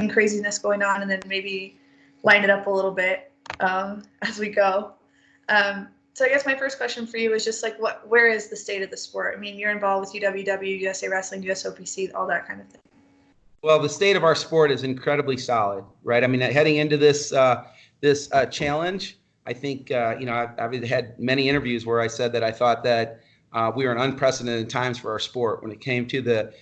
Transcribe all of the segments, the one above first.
craziness going on, and then maybe line it up a little bit as we go. So I guess my first question for you is just like, where is the state of the sport? I mean, you're involved with UWW, USA Wrestling, USOPC, all that kind of thing. Well, the state of our sport is incredibly solid, right? I mean, heading into this challenge, I think I've had many interviews where I said that I thought that we were in unprecedented times for our sport when it came to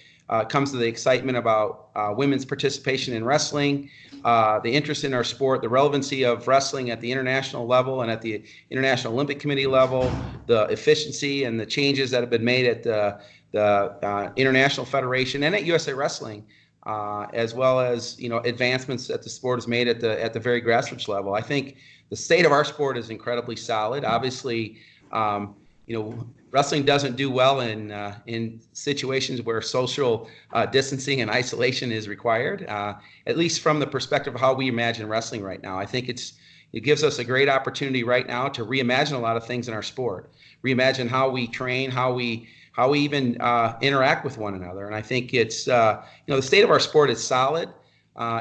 comes to the excitement about women's participation in wrestling, the interest in our sport, the relevancy of wrestling at the international level and at the International Olympic Committee level, the efficiency and the changes that have been made at the International Federation and at USA Wrestling, as well as advancements that the sport has made at the very grassroots level. I think the state of our sport is incredibly solid. Obviously, wrestling doesn't do well in situations where social distancing and isolation is required, at least from the perspective of how we imagine wrestling right now. I think it gives us a great opportunity right now to reimagine a lot of things in our sport, reimagine how we train, how we even interact with one another. And I think it's, the state of our sport is solid.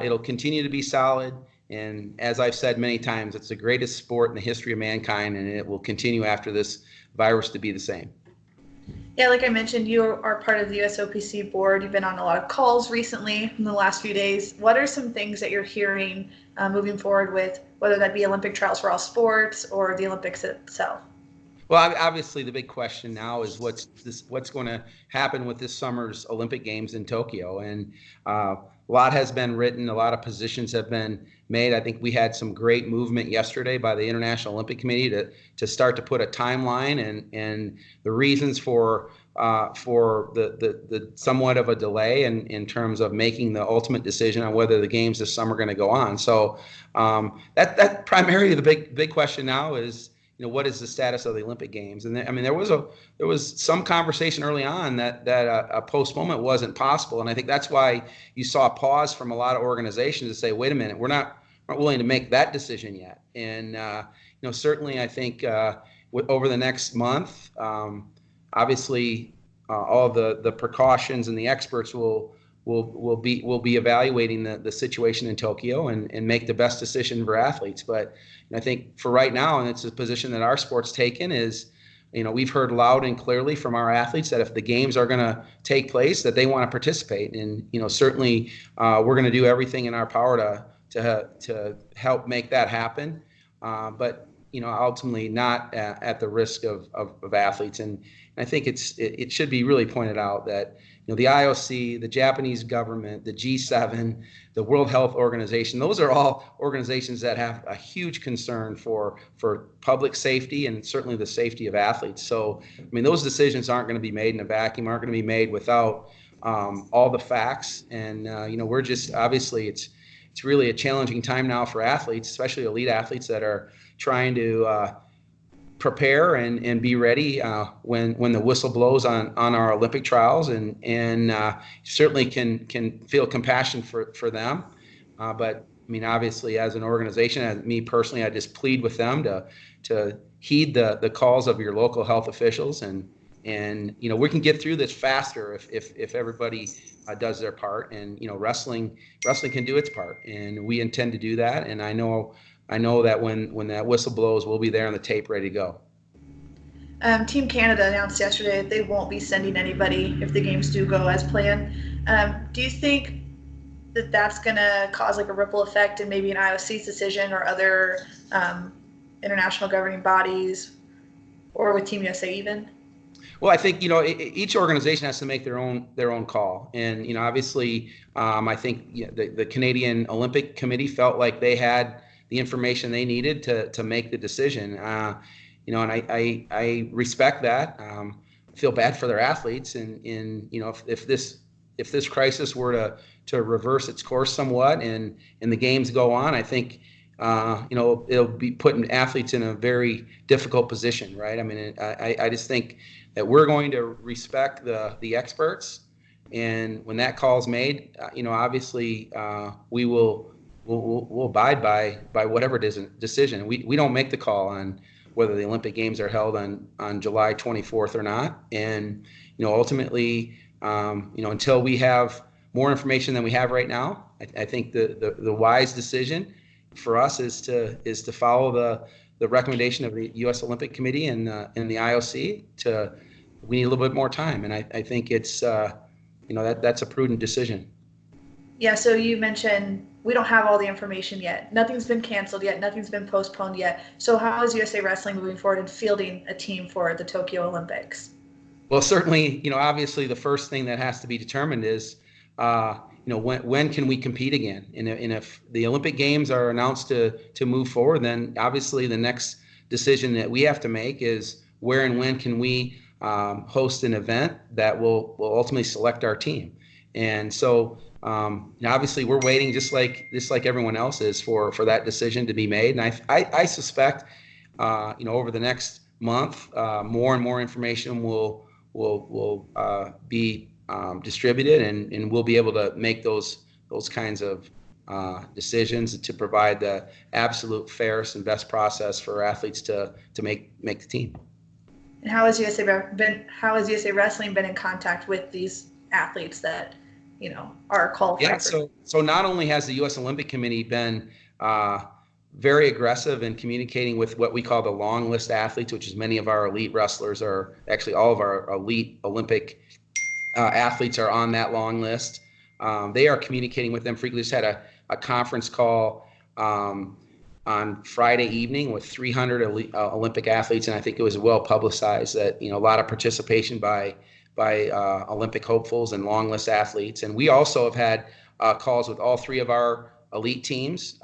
It'll continue to be solid. And as I've said many times, it's the greatest sport in the history of mankind, and it will continue after this virus to be the same. Yeah, like I mentioned, you are part of the USOPC board. You've been on a lot of calls recently in the last few days. What are some things that you're hearing moving forward with, whether that be Olympic trials for all sports or the Olympics itself? Well, obviously, the big question now is what's going to happen with this summer's Olympic Games in Tokyo. And a lot has been written, a lot of positions have been made. I think we had some great movement yesterday by the International Olympic Committee to start to put a timeline and the reasons for the somewhat of a delay in terms of making the ultimate decision on whether the games this summer are going to go on. So that primarily the big question now is, what is the status of the Olympic Games? And there was some conversation early on that a postponement wasn't possible, and I think that's why you saw a pause from a lot of organizations to say, wait a minute, we're not willing to make that decision yet. And certainly I think over the next month, obviously all the precautions and the experts will be evaluating the situation in Tokyo and make the best decision for athletes. But I think for right now, and it's a position that our sport's taken, is we've heard loud and clearly from our athletes that if the games are going to take place, that they want to participate. And certainly we're going to do everything in our power to help make that happen. But ultimately not at the risk of athletes. And I think it should be really pointed out that the IOC, the Japanese government, the G7, the World Health Organization, those are all organizations that have a huge concern for public safety and certainly the safety of athletes. So, those decisions aren't going to be made in a vacuum, aren't going to be made without all the facts. And, we're just, obviously, it's really a challenging time now for athletes, especially elite athletes that are trying to prepare and be ready when the whistle blows on our Olympic trials, and certainly can feel compassion for them. But obviously, as an organization, as me personally, I just plead with them to heed the calls of your local health officials, and we can get through this faster if everybody does their part. And wrestling can do its part, and we intend to do that. And I know that when that whistle blows, we'll be there on the tape ready to go. Team Canada announced yesterday that they won't be sending anybody if the games do go as planned. Do you think that that's going to cause like a ripple effect in maybe an IOC's decision or other international governing bodies, or with Team USA even? Well, I think each organization has to make their own call, and obviously, I think the Canadian Olympic Committee felt like they had the information they needed to make the decision. And I respect that. Feel bad for their athletes, and if this crisis were to reverse its course somewhat and the games go on, I think it'll be putting athletes in a very difficult position, right? I just think that we're going to respect the experts, and when that call's made, obviously we'll abide by whatever decision. We don't make the call on whether the Olympic Games are held on July 24th or not. And ultimately, until we have more information than we have right now. I think the wise decision for us is to follow the recommendation of the U.S. Olympic Committee and the IOC. We need a little bit more time, and I think it's that's a prudent decision. Yeah, so you mentioned we don't have all the information yet. Nothing's been canceled yet. Nothing's been postponed yet. So how is USA Wrestling moving forward in fielding a team for the Tokyo Olympics? Well, certainly, obviously the first thing that has to be determined is, when can we compete again? And if the Olympic Games are announced to move forward, then obviously the next decision that we have to make is where and when can we host an event that will ultimately select our team. And so obviously we're waiting just like everyone else is for that decision to be made. And I suspect over the next month more and more information will be distributed, and we'll be able to make those kinds of decisions to provide the absolute fairest and best process for athletes to make the team. And how has USA Wrestling been in contact with these athletes that are qualified? Yeah, so not only has the U.S. Olympic Committee been very aggressive in communicating with what we call the long list athletes, which is many of our elite wrestlers, are actually all of our elite Olympic athletes are on that long list. They are communicating with them frequently. Just had a conference call on Friday evening with 300 elite, Olympic athletes, and I think it was well publicized that a lot of participation by Olympic hopefuls and long list athletes. And we also have had calls with all three of our elite teams,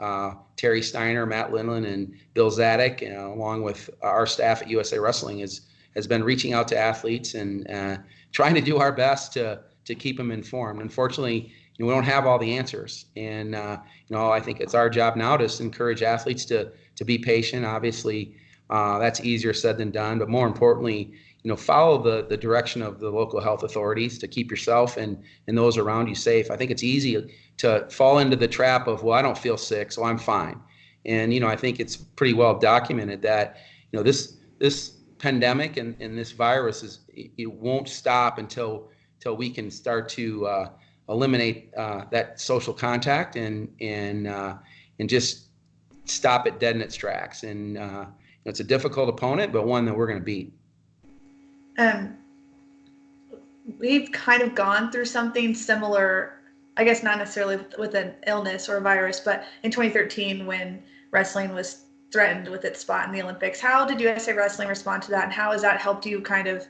Terry Steiner, Matt Lindland, and Bill Zadek, along with our staff at USA Wrestling, has been reaching out to athletes and trying to do our best to keep them informed. Unfortunately, we don't have all the answers, and I think it's our job now to encourage athletes to be patient. Obviously, that's easier said than done, but more importantly, follow the direction of the local health authorities to keep yourself and those around you safe. I think it's easy to fall into the trap of, well, I don't feel sick, so I'm fine. And, I think it's pretty well documented that, this pandemic and this virus it won't stop until we can start to eliminate that social contact and just stop it dead in its tracks. And it's a difficult opponent, but one that we're going to beat. We've kind of gone through something similar, I guess not necessarily with an illness or a virus, but in 2013 when wrestling was threatened with its spot in the Olympics. How did USA Wrestling respond to that, and how has that helped you kind of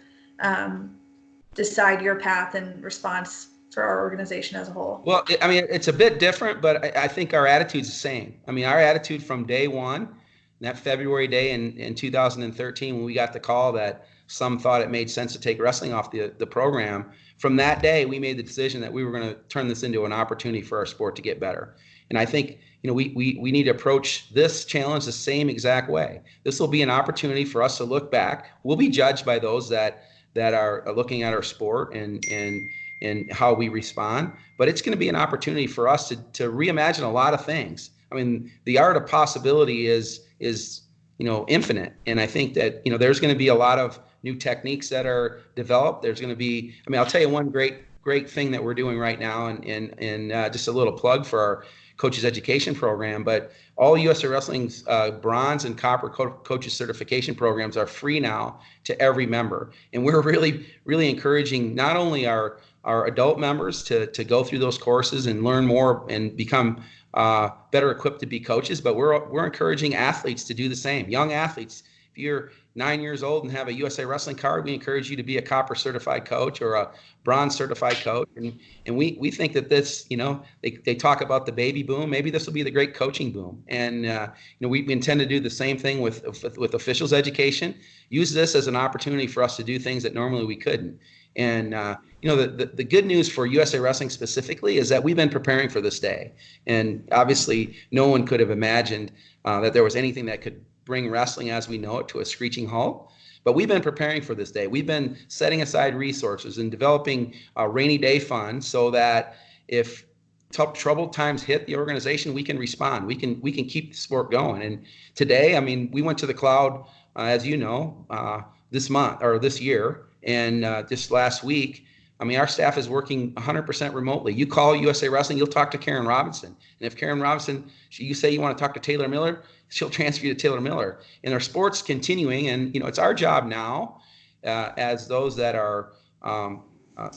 decide your path and response for our organization as a whole? Well, it's a bit different, but I think our attitude's the same. Our attitude from day one, that February day in 2013 when we got the call that some thought it made sense to take wrestling off the program, from that day we made the decision that we were going to turn this into an opportunity for our sport to get better. And I think we need to approach this challenge the same exact way. This will be an opportunity for us to look back. We'll be judged by those that are looking at our sport and how we respond, but it's going to be an opportunity for us to reimagine a lot of things. The art of possibility is infinite, and I think that there's going to be a lot of new techniques that are developed. There's going to be, I'll tell you one great thing that we're doing right now, and just a little plug for our coaches education program, but all USA Wrestling's bronze and copper coaches certification programs are free now to every member. And we're really, really encouraging not only our adult members to go through those courses and learn more and become better equipped to be coaches, but we're encouraging athletes to do the same. Young athletes, if you're 9 years old and have a USA Wrestling card, we encourage you to be a copper certified coach or a bronze certified coach. And we think that this, they talk about the baby boom. Maybe this will be the great coaching boom. And we intend to do the same thing with officials education. Use this as an opportunity for us to do things that normally we couldn't. And the good news for USA Wrestling specifically is that we've been preparing for this day. And obviously, no one could have imagined that there was anything that could bring wrestling as we know it to a screeching halt. But we've been preparing for this day. We've been setting aside resources and developing a rainy day fund so that if troubled times hit the organization, we can respond. We can keep the sport going. And today, we went to the cloud, as you know, this month or this year. And just last week, I mean, our staff is working 100% remotely. You call USA Wrestling, you'll talk to Karen Robinson. And if Karen Robinson, you say you want to talk to Taylor Miller, she'll transfer you to Taylor Miller. And our sport's continuing. And, it's our job now as those that are,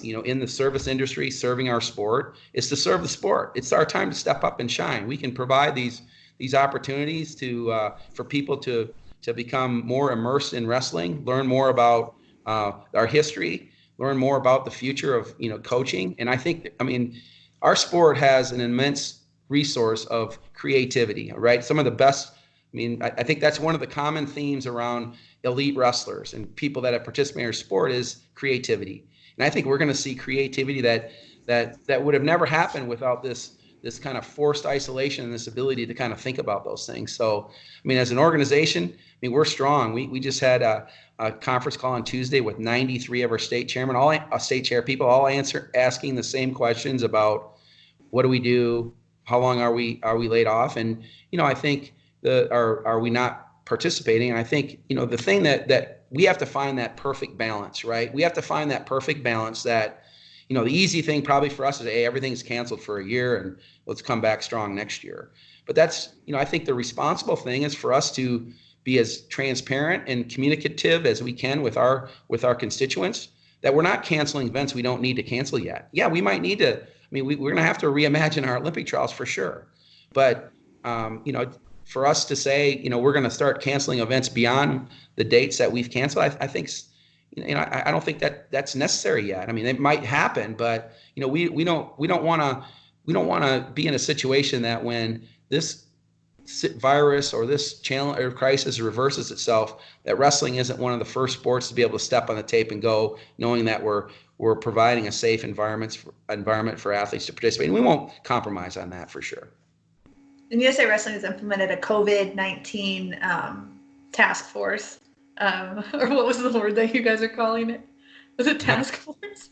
in the service industry serving our sport, is to serve the sport. It's our time to step up and shine. We can provide these opportunities for people to become more immersed in wrestling, learn more about our history, learn more about the future of coaching. And I think, our sport has an immense resource of creativity, right? Some of the best. I think that's one of the common themes around elite wrestlers and people that have participated in our sport is creativity. And I think we're going to see creativity that would have never happened without this kind of forced isolation and this ability to kind of think about those things. So, as an organization, we're strong. We just had a conference call on Tuesday with 93 of our state chairmen, all state chair people, all asking the same questions about what do we do, how long are we laid off, and I think are we not participating? And I think the thing that we have to find that perfect balance, right? We have to find that perfect balance that. The easy thing probably for us is, hey, everything's canceled for a year and let's come back strong next year. But that's, I think the responsible thing is for us to be as transparent and communicative as we can with our constituents, that we're not canceling events we don't need to cancel yet. Yeah, we might need to, we're going to have to reimagine our Olympic trials for sure. But, for us to say, we're going to start canceling events beyond the dates that we've canceled, I think I don't think that's necessary yet. It might happen, but we don't want to be in a situation that when this virus or this challenge or crisis reverses itself, that wrestling isn't one of the first sports to be able to step on the tape and go, knowing that we're providing a safe environment for athletes to participate. And we won't compromise on that for sure. And USA Wrestling has implemented a COVID-19 task force. Or what was the word that you guys are calling it? Was it task force?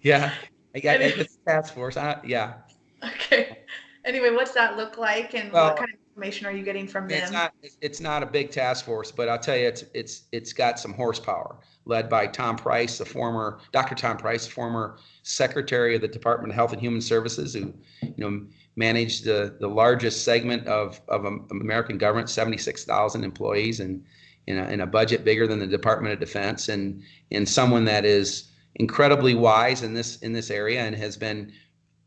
Yeah, I guess task force. Yeah. Okay. Anyway, what's that look like, and what kind of information are you getting from them? It's not a big task force, but I'll tell you, it's got some horsepower, led by Tom Price, Dr. Tom Price, former Secretary of the Department of Health and Human Services, who managed the largest segment of American government, 76,000 employees, and in a budget bigger than the Department of Defense, and someone that is incredibly wise in this area and has been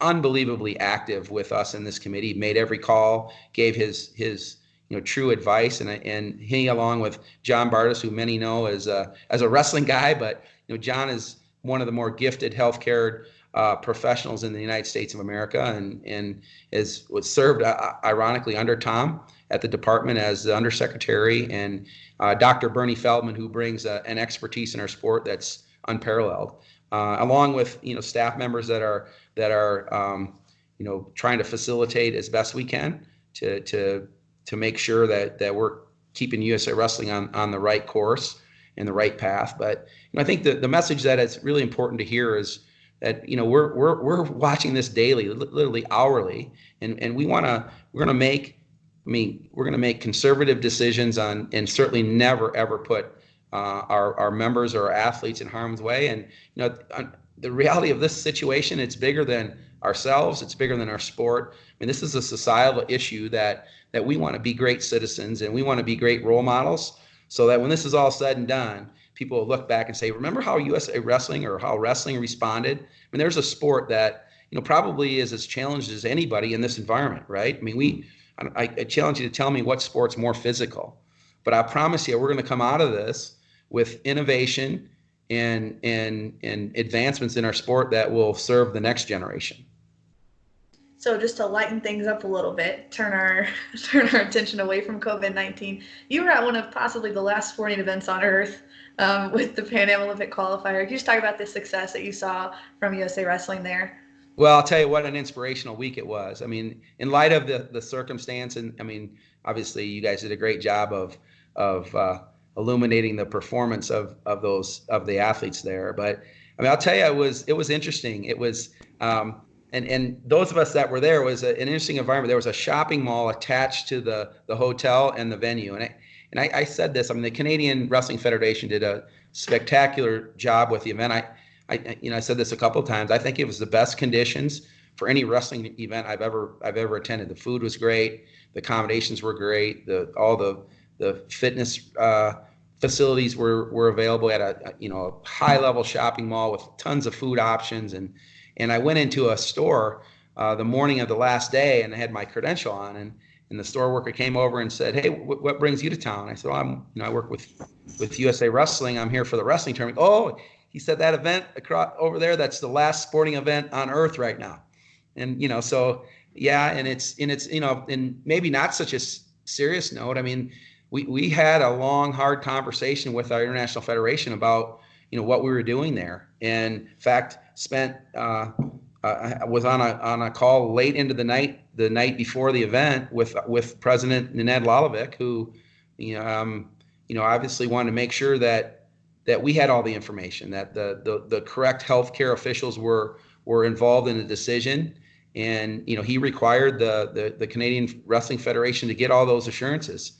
unbelievably active with us in this committee. Made every call, gave his true advice, and he, along with John Bartis, who many know as a wrestling guy, but John is one of the more gifted healthcare professionals in the United States of America, and was served ironically under Tom at the department as the undersecretary, and Dr. Bernie Feldman, who brings an expertise in our sport that's unparalleled, along with staff members that are trying to facilitate as best we can to make sure that we're keeping USA Wrestling on the right course and the right path. But I think the message that is really important to hear is that we're watching this daily, literally hourly, and we're going to make conservative decisions on, and certainly never ever put our members or our athletes in harm's way. And the reality of this situation, it's bigger than ourselves. It's bigger than our sport. This is a societal issue that we want to be great citizens, and we want to be great role models, so that when this is all said and done, people will look back and say, remember how USA Wrestling or how wrestling responded? There's a sport that probably is as challenged as anybody in this environment, right? I challenge you to tell me what sport's more physical, but I promise you, we're going to come out of this with innovation and advancements in our sport that will serve the next generation. So just to lighten things up a little bit, turn our attention away from COVID-19. You were at one of possibly the last sporting events on earth with the Pan Am Olympic Qualifier. Can you just talk about the success that you saw from USA Wrestling there? Well, I'll tell you what an inspirational week it was. In light of the circumstance, and obviously you guys did a great job of illuminating the performance of the athletes there. But I'll tell you, it was interesting. It was and those of us that were there, was an interesting environment. There was a shopping mall attached to the hotel and the venue, and I said this. The Canadian Wrestling Federation did a spectacular job with the event. I I said this a couple of times. I think it was the best conditions for any wrestling event I've ever attended. The food was great, the accommodations were great, all the fitness facilities were available at a high level shopping mall with tons of food options, and I went into a store the morning of the last day, and I had my credential on, and the store worker came over and said, "Hey, what brings you to town?" I said, "Well, I work with USA Wrestling. I'm here for the wrestling tournament." "Oh," he said, "that event across over there, that's the last sporting event on earth right now." And so yeah, and it's and maybe not such a serious note. I mean, we had a long, hard conversation with our international federation about what we were doing there, and in fact spent I was on a call late into the night before the event with President Ned Lalovic, who obviously wanted to make sure that we had all the information, that the correct healthcare officials were involved in the decision, and he required the Canadian Wrestling Federation to get all those assurances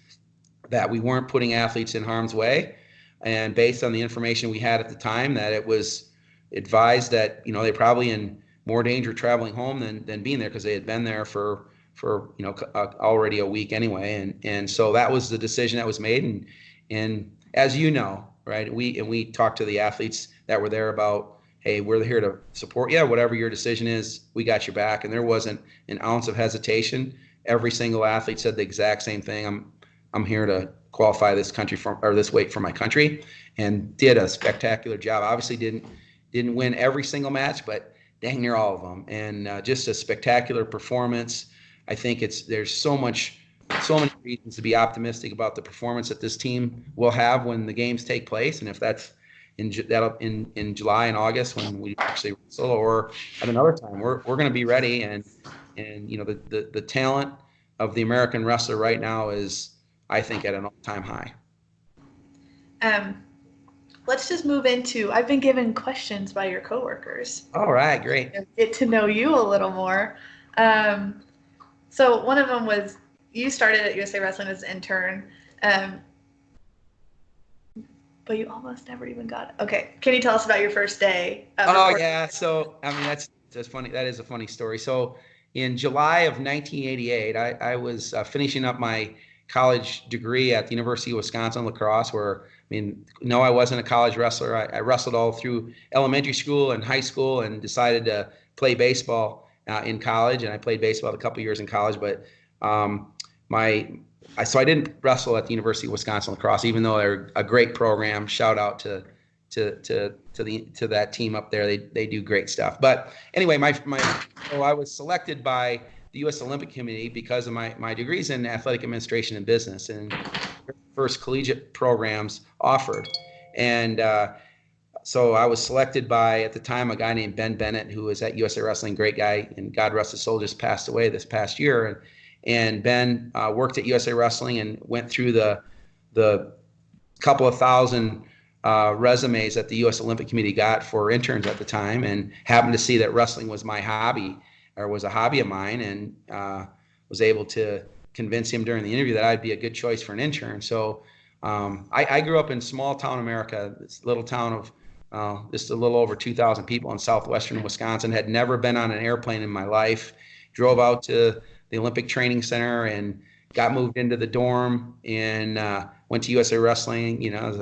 that we weren't putting athletes in harm's way, and based on the information we had at the time, that it was advised that they're probably in more danger traveling home than being there, because they had been there for already a week anyway, and so that was the decision that was made, and as right, we talked to the athletes that were there about, hey, we're here to support you, whatever your decision is, we got your back, and there wasn't an ounce of hesitation. Every single athlete said the exact same thing. I'm here to qualify this weight for my country, and did a spectacular job. Obviously didn't win every single match, but dang near all of them, and just a spectacular performance. I think there's so many reasons to be optimistic about the performance that this team will have when the games take place, and if that's in July and August when we actually wrestle, or at another time, we're going to be ready, and the talent of the American wrestler right now is, I think, at an all-time high. Let's just move into, I've been given questions by your coworkers. All right, great. Get to know you a little more. So one of them was, you started at USA Wrestling as an intern, but you almost never even got it. Okay, can you tell us about your first day? Yeah, so I mean that's funny. That is a funny story. So in July of 1988, I was finishing up my college degree at the University of Wisconsin La Crosse, where, no, I wasn't a college wrestler. I wrestled all through elementary school and high school, and decided to play baseball in college. And I played baseball a couple of years in college, but so I didn't wrestle at the University of Wisconsin La Crosse, even though they're a great program. Shout out to that team up there. They do great stuff. But anyway, so I was selected by the U.S. Olympic Committee because of my degrees in athletic administration and business, and first collegiate programs offered. And so I was selected by, at the time, a guy named Ben Bennett, who was at USA Wrestling, great guy, and God rest his soul, just passed away this past year. And Ben worked at USA Wrestling and went through the couple of thousand resumes that the U.S. Olympic Committee got for interns at the time, and happened to see that wrestling was my hobby, or was a hobby of mine, and was able to convince him during the interview that I'd be a good choice for an intern. So I grew up in small town America, this little town of just a little over 2,000 people in southwestern Wisconsin. Had never been on an airplane in my life. Drove out to the Olympic Training Center and got moved into the dorm, and went to USA Wrestling, as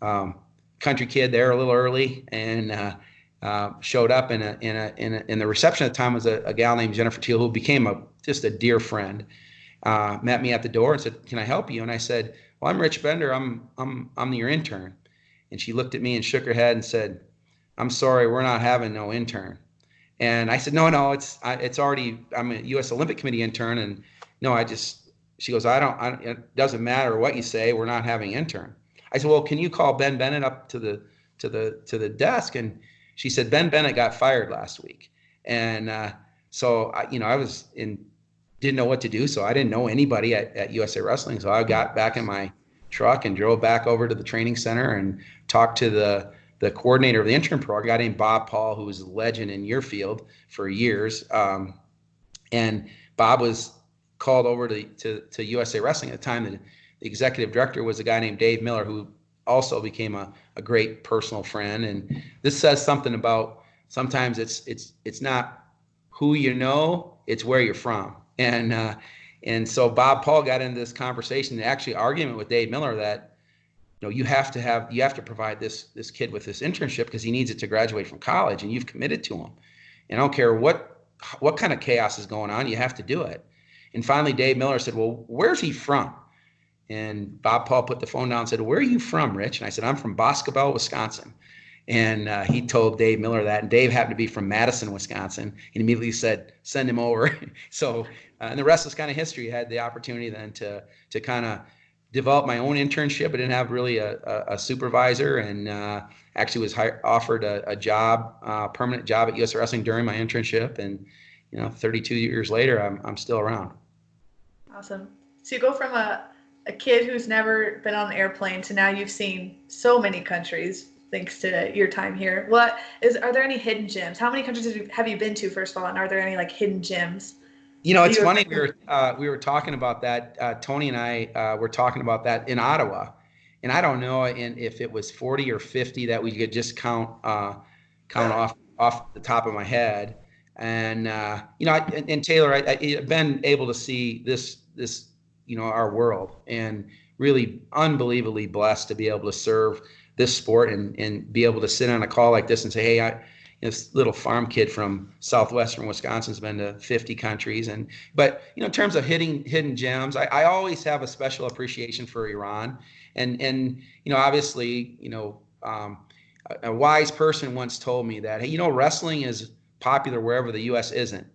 a country kid there a little early, and showed up in the reception at the time was a gal named Jennifer Teal, who became just a dear friend. Met me at the door and said, "Can I help you?" And I said, "Well, I'm Rich Bender. I'm your intern." And she looked at me and shook her head and said, "I'm sorry, we're not having no intern." And I said, no, it's already, I'm a U.S. Olympic Committee intern. And no, she goes, it doesn't matter what you say, we're not having intern. I said, well, can you call Ben Bennett up to the desk? And she said, Ben Bennett got fired last week. And so I was didn't know what to do. So I didn't know anybody at USA Wrestling. So I got back in my truck and drove back over to the training center and talked to the coordinator of the intern program, a guy named Bob Paul, who was a legend in your field for years. And Bob was called over to USA Wrestling at the time. The executive director was a guy named Dave Miller, who also became a great personal friend. And this says something about sometimes it's not who you know, it's where you're from. And so Bob Paul got into this conversation, actually argument with Dave Miller that you have to provide this kid with this internship because he needs it to graduate from college, and you've committed to him. And I don't care what kind of chaos is going on, you have to do it. And finally, Dave Miller said, "Well, where's he from?" And Bob Paul put the phone down and said, "Where are you from, Rich?" And I said, "I'm from Boscobel, Wisconsin." And he told Dave Miller that, and Dave happened to be from Madison, Wisconsin, and immediately said, "Send him over." So, and the rest is kind of history. I had the opportunity then to kind of develop my own internship. I didn't have really a supervisor, and actually was offered a job, permanent job at USA Wrestling during my internship. And 32 years later, I'm still around. Awesome. So you go from a kid who's never been on an airplane to now you've seen so many countries thanks to your time here. Are there any hidden gems? How many countries have you been to, first of all, and are there any like hidden gems? It's funny. We were talking about that. Tony and I were talking about that in Ottawa, and I don't know if it was 40 or 50 that we could just count off the top of my head. And and Taylor, I've been able to see this our world, and really unbelievably blessed to be able to serve this sport and be able to sit on a call like this and say, hey, this little farm kid from southwestern Wisconsin's been to 50 countries. But in terms of hidden gems, I always have a special appreciation for Iran. And obviously, a wise person once told me that, hey, wrestling is popular wherever the U.S. isn't.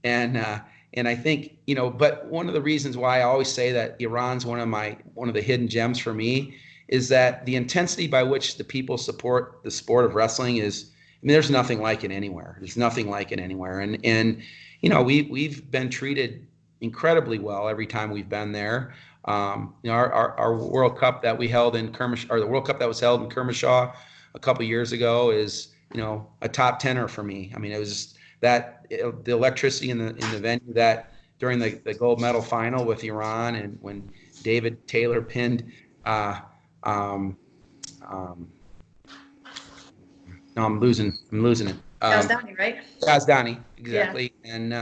And I think, but one of the reasons why I always say that Iran's one of the hidden gems for me is that the intensity by which the people support the sport of wrestling is, there's nothing like it anywhere. There's nothing like it anywhere. And we've been treated incredibly well every time we've been there. Our World Cup that we held in Kermish, or the World Cup that was held in Kermishaw a couple of years ago is, a top tenner for me. I mean, it was just that the electricity in the venue that during the gold medal final with Iran, and when David Taylor pinned, no, I'm losing it. Yazdani, right? Yazdani, exactly. Yeah. And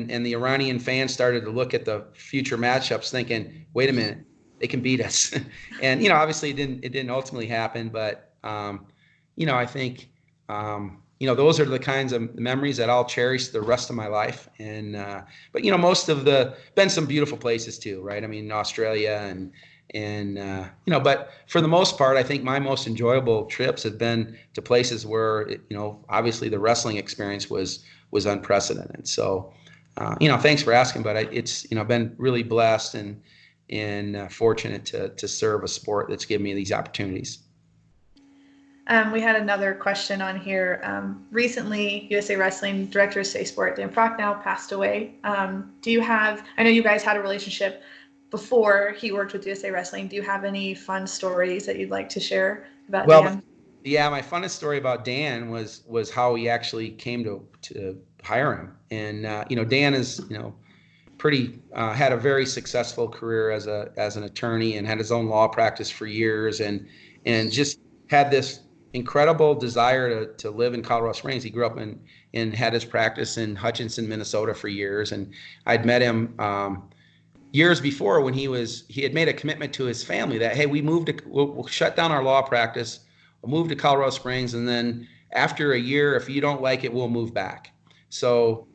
and the Iranian fans started to look at the future matchups, thinking, "Wait a minute, they can beat us." And obviously it didn't ultimately happen, but I think those are the kinds of memories that I'll cherish the rest of my life. And but most of been some beautiful places too, right? I mean, Australia and but for the most part, I think my most enjoyable trips have been to places where obviously the wrestling experience was unprecedented. So thanks for asking, but it's been really blessed and fortunate to serve a sport that's given me these opportunities. We had another question on here. Recently, USA Wrestling Director of Say Sport, Dan Prochnow, passed away. I know you guys had a relationship before he worked with USA Wrestling. Do you have any fun stories that you'd like to share about Dan? Yeah, my funnest story about Dan was how he actually came to hire him. And Dan is had a very successful career as an attorney, and had his own law practice for years, and just had this incredible desire to live in Colorado Springs. He grew up and had his practice in Hutchinson, Minnesota for years. And I'd met him years before when he had made a commitment to his family that, hey, we'll shut down our law practice, we'll move to Colorado Springs, and then after a year, if you don't like it, we'll move back. So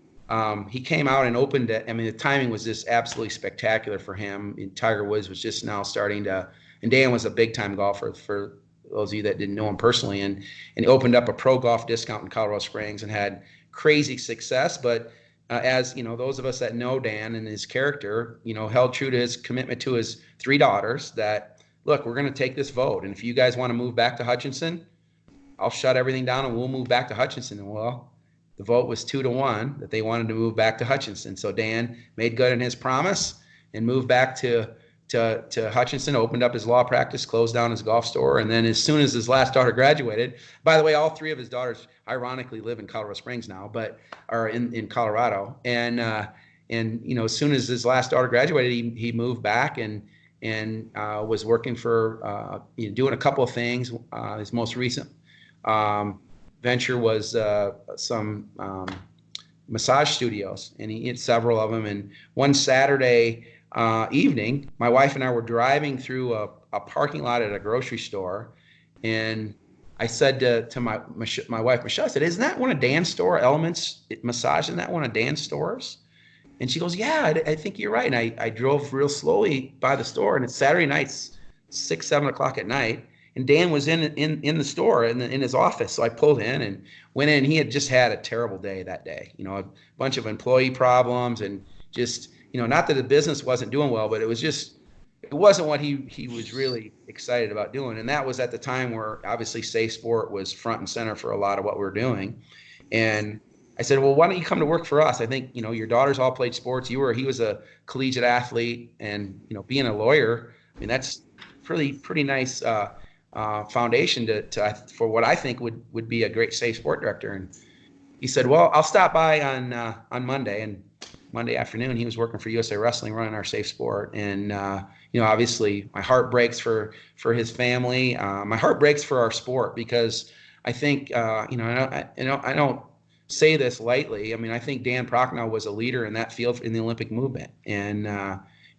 he came out and opened it. I mean, the timing was just absolutely spectacular for him. And Tiger Woods was just now starting to, and Dan was a big time golfer, for those of you that didn't know him personally, and he opened up a pro golf discount in Colorado Springs and had crazy success. But as those of us that know Dan and his character, held true to his commitment to his 3 daughters that, look, we're going to take this vote, and if you guys want to move back to Hutchinson, I'll shut everything down and we'll move back to Hutchinson. And well, the vote was 2-1 that they wanted to move back to Hutchinson. So Dan made good on his promise and moved back to Hutchinson, opened up his law practice, closed down his golf store. And then as soon as his last daughter graduated, by the way, all 3 of his daughters ironically live in Colorado Springs now, but are in Colorado. And as soon as his last daughter graduated, he moved back and and was working for doing a couple of things. His most recent venture was some massage studios, and he had several of them. And one Saturday evening, my wife and I were driving through a parking lot at a grocery store, and I said to my wife Michelle, I said, "Isn't that one of Dan's store, Elements Massage? Isn't that one of Dan's stores?" And she goes, "Yeah, I think you're right." And I drove real slowly by the store, and it's Saturday nights, 6, 7 o'clock at night. And Dan was in the store in his office. So I pulled in and went in. He had just had a terrible day that day, a bunch of employee problems, and just, not that the business wasn't doing well, but it wasn't what he was really excited about doing. And that was at the time where obviously Safe Sport was front and center for a lot of what we were doing. And I said, "Well, why don't you come to work for us? I think, your daughters all played sports. He was a collegiate athlete, and, being a lawyer, I mean, that's pretty nice foundation for what I think would be a great Safe Sport director." And he said, "Well, I'll stop by on Monday." And Monday afternoon, he was working for USA Wrestling, running our Safe Sport. And obviously, my heart breaks for his family. My heart breaks for our sport, because I think I don't say this lightly. I mean, I think Dan Prochnow was a leader in that field in the Olympic movement, and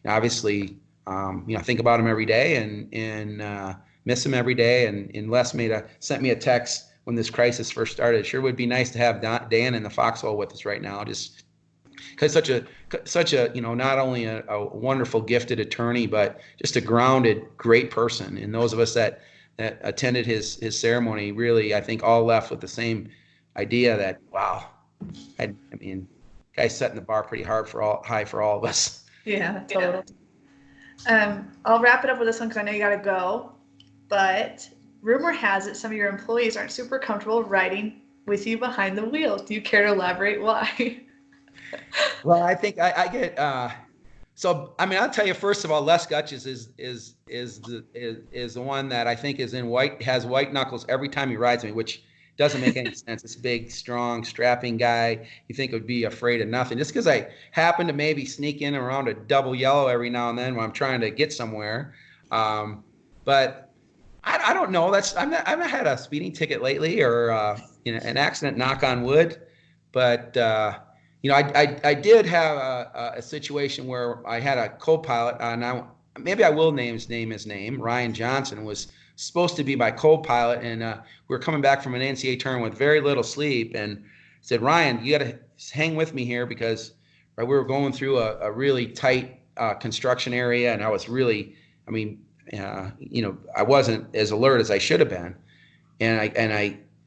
obviously, I think about him every day, and miss him every day. And Les sent me a text when this crisis first started. Sure would be nice to have Dan in the foxhole with us right now, just because such a not only a wonderful, gifted attorney, but just a grounded, great person. And those of us that attended his ceremony really, I think, all left with the same idea that, wow, I mean, guy's setting the bar pretty high for all of us. Yeah, totally. I'll wrap it up with this one because I know you got to go. But rumor has it some of your employees aren't super comfortable riding with you behind the wheel. Do you care to elaborate why? Well, I think I get. So I mean, I'll tell you, first of all, Les Gutches is the one that I think has white knuckles every time he rides me, which doesn't make any sense. This big, strong, strapping guy, you think would be afraid of nothing. Just because I happen to maybe sneak in around a double yellow every now and then when I'm trying to get somewhere. But I don't know. I've not had a speeding ticket lately, or an accident, knock on wood. But I did have a situation where I had a co-pilot, and maybe I will name his name. Ryan Johnson was supposed to be my co-pilot, and we were coming back from an NCAA tournament with very little sleep, and said, "Ryan, you got to hang with me here, because we were going through a really tight construction area, and I was really, I mean, I wasn't as alert as I should have been, and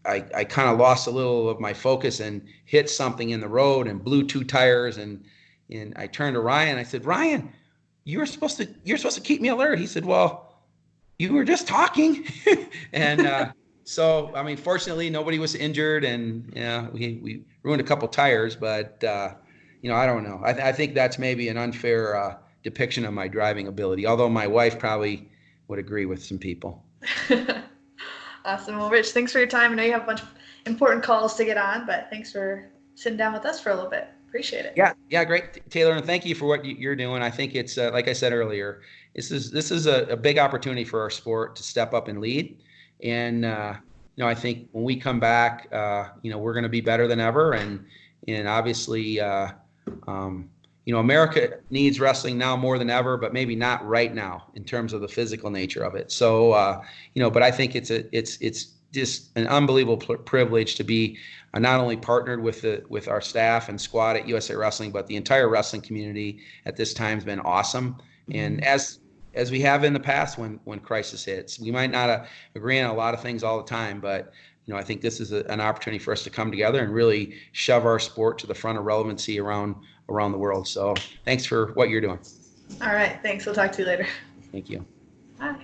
I kind of lost a little of my focus and hit something in the road and blew 2 tires, and I turned to Ryan. I said, "Ryan, you're supposed to keep me alert." He said, "Well, you were just talking." And so, I mean, fortunately, nobody was injured, and we ruined a couple tires. But I don't know. I think that's maybe an unfair depiction of my driving ability. Although my wife probably would agree with some people. Awesome. Well, Rich, thanks for your time. I know you have a bunch of important calls to get on, but thanks for sitting down with us for a little bit. Appreciate it. Yeah, great, Taylor, and thank you for what you're doing. I think it's like I said earlier, this is a big opportunity for our sport to step up and lead. And I think when we come back, we're going to be better than ever. And obviously, America needs wrestling now more than ever, but maybe not right now in terms of the physical nature of it. So, but I think it's just an unbelievable privilege to be not only partnered with our staff and squad at USA Wrestling, but the entire wrestling community at this time has been awesome. And as we have in the past, when crisis hits, we might not agree on a lot of things all the time, but I think this is an opportunity for us to come together and really shove our sport to the front of relevancy around the world. So thanks for what you're doing. All right. Thanks. We'll talk to you later. Thank you. Bye.